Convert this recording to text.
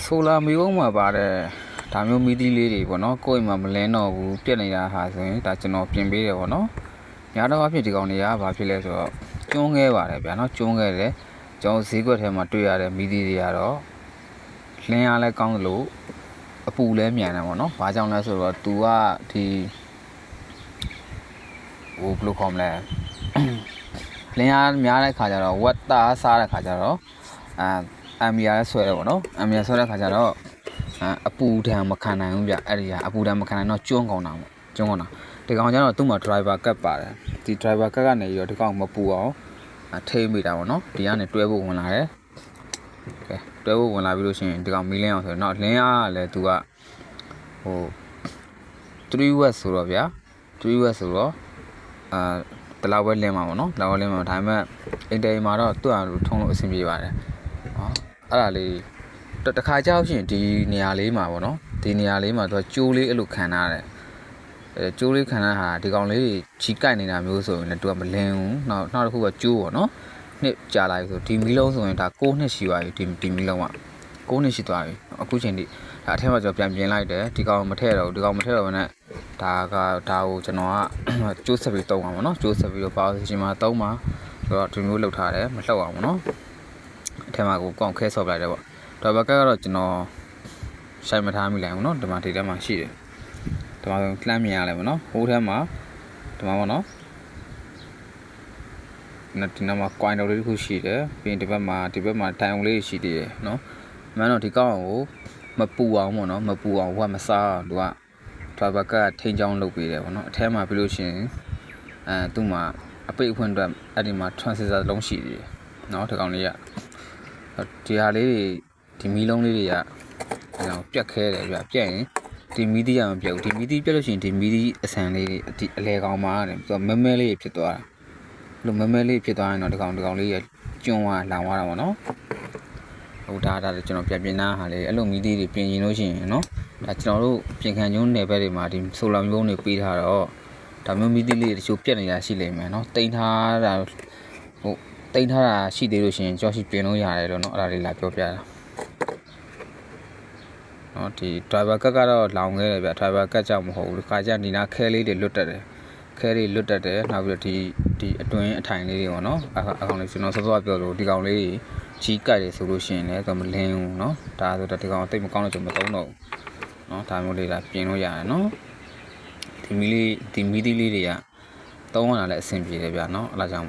ဆိုလာမီးအောင်မှာပါတယ်ဒါမျိုးမီးသီးလေးတွေပေါ့နော်ကိုယ့်အိမ်မှာမလင်းတော့ဘူးပြက်နေတာဟာဆိုရင်ဒါကျွန်တော်ပြင်ပေးတယ်ပေါ့နော်ညာတော့အဖြစ်ဒီကောင်တွေကဘာဖြစ်လဲဆိုတော့ကျွန်းခဲ့ပါတယ်ဗျာနော်ကျွန်းခဲ့တယ်ကျွန်တော်ဈေးကွက်ထဲမှာတွေ့ရတဲ့မီးသီးတွေကတော့လင်းရလဲကောင်းသလိုအပူလဲမြန်တယ်ပေါ့နော်ဘာကြောင့်လဲဆိုတော့ तू ကဒီဟိုဘယ်လိုခေါ်မလဲလင်းရများတဲ့ခါကျတော့ဝက်တာစားတဲ့ခါကျတော့အမ်မီယာဆွဲတယ်ပေါ့နော်အမ်မီယာဆွဲတဲ့ခါကျတော့အပူဒဏ်မခံနိုင်ဘူးဗျအဲ့ဒီကအပူဒဏ်မခံနိုင်တော့ကျွန်းကုန်တာပေါ့ကျွန်းကုန်တာဒီကောင်ကျတော့သူ့မှာ driver cut ပါတယ်ဒီ driver cut ကနေပြီးတော့ဒီကောင်မပူအောင်ထိမိတာပေါ့နော်ဒီကနေတွဲဖို့ဝင်လာတယ်ကဲတွဲဖို့ဝင်လာပြီးလို့ရှိရင်ဒီကောင်မီးလင်းအောင်ဆိုတော့လင်းရကလည်းသူကဟို3 watt ဆိုတော့ဗျာ3 watt ဆိုတော့တလောက်ပဲလင်းမှာပေါ့နော်လောက်လင်းမှာဒါပေမဲ့အိမ်တိုင်မှာတော့သူ့အတူထုံးလို့အဆင်ပြေပါတယ်နော်အဲ့ဒါလေးတခါကြောက်ရှင်ဒီနေရာလေးမှာပေါ့နော်ဒီနေရာလေးမှာသူကကျိုးလေးအဲ့လိုခံထားတယ်ကျိုးလေးခံထားတာဒီကောင်လေးကြီးကိုက်နေတာမျိုးဆိုရင်လည်းသူကမလင်းဘူးနောက်တစ်ခုကကျိုးပေါ့နော်နှစ်ကြာလာပြီဆိုဒီမီးလုံးဆိုရင်ဒါ6နှစ်ရှိသွားပြီဒီမီးလုံးက6နှစ်ရှိသွားပြီအခုချိန်ထိဒါအထက်မှာကျွန်တော်ပြန်ပြင်လိုက်တယ်ဒီကောင်မထည့်တော့ဒီကောင်မထည့်တော့ဘဲနဲ့ဒါကိုကျွန်တော်ကကျိုးဆက်ပြီးတုံးအောင်ပေါ့နော်ကျိုးဆက်ပြီးတော့ပါရှင်မှာတုံးမှာဆိုတော့ဒီမျိုးလောက်ထားတယ်မလှုပ်အောင်ပေါ့နော်အထက်မှာကိုကောင်းခဲဆော့ပလိုက်တယ်ပေါ့ဒါဘက်ကတော့ကျွန်တော်ရှိုက်မထားမိလိုက်ဘူးเนาะဒီမှာဒီထဲမှာရှိတယ်ဒီမှာလှမ်းမြင်ရလဲပေါ့เนาะဟိုးထဲမှာဒီမှာပေါ့เนาะဒီနားမှာ coin တော်လေးတစ်ခုရှိတယ်ပြီးရင်ဒီဘက်မှာတိုင်ုံလေးရှိသေးတယ်เนาะမှန်တော့ဒီကောင်းကိုမပူအောင်ပေါ့เนาะမပူအောင်ဟိုကမစားအောင်သူက driver ကထိန်းချောင်းလုပ်ပေးတယ်ပေါ့เนาะအထဲမှာပြီးလို့ရှိရင်သူ့မှာအပိတ်အဖွင့်အတွက်အဲ့ဒီမှာ transistor လုံးရှိသေးတယ်เนาะဒီကောင်လေးကဒီဟာလေးတွေဒီမီးလုံးလေးတွေကပြတ်ခဲတယ်ဗျပြတ်ရင်ဒီမီးသီးရမပြတ်ဘူးဒီမီးသီးပြတ်လို့ရှိရင်ဒီမီးသီးအဆန်လေးတွေဒီအလဲကောင်မှာတယ်သူကမဲမဲလေးဖြစ်သွားတာလို့မဲမဲလေးဖြစ်သွားရင်တော့ဒီကောင်လေးရကျွန်းသွားလောင်သွားတာပေါ့နော်ဟိုဒါကျွန်တော်ပြန်ပြင်သားဟာလေအဲ့လိုမီးသီးတွေပြင်ရင်လို့ရှိရင်နော်ဒါကျွန်တော်တို့ပြင်ခံကျုံးနယ်ဘက်တွေမှာဒီဆိုလာမျိုးတွေပေးထားတော့ဒါမျိုးမီးသီးလေးတချို့ပြတ်နေတာရှိလိမ့်မယ်နော်တိန်ထားတာဟိုတိန်ထားတာရှိသေးလို့ရှိရင်ကြောက်ရှိပြင်လို့ရတယ်လို့နော်အဲ့ဒါလေးလာပြောပြတာနော်ဒီ driver cut ကတော့လောင်ခဲ့တယ်ဗျ driver cut ကြောင့်မဟုတ်ဘူးဒီခါကျဒီနာခဲလေးတွေလွတ်တက်တယ်ခဲလေးလွတ်တက်တယ်နောက်ပြီးတော့ဒီအတွင်းအထိုင်လေးတွေပေါ့နော်အကောင်လေးကျွန်တော်စောစောပြောလို့ဒီကောင်လေးကြီးကြိုက်တယ်ဆိုလို့ရှိရင်လည်းသူမလင်းဘူးနော်ဒါဆိုတော့ဒီကောင်တိတ်မကောင်းလို့ကျွန်တော်မသုံးတော့ဘူးနော်ဒါမျိုးလေးလာပြင်လို့ရတယ်နော်ဒီမီးသီးလေးတွေကသုံးရတာလည်းအဆင်ပြေတယ်ဗျနော်အဲ့ဒါကြောင့်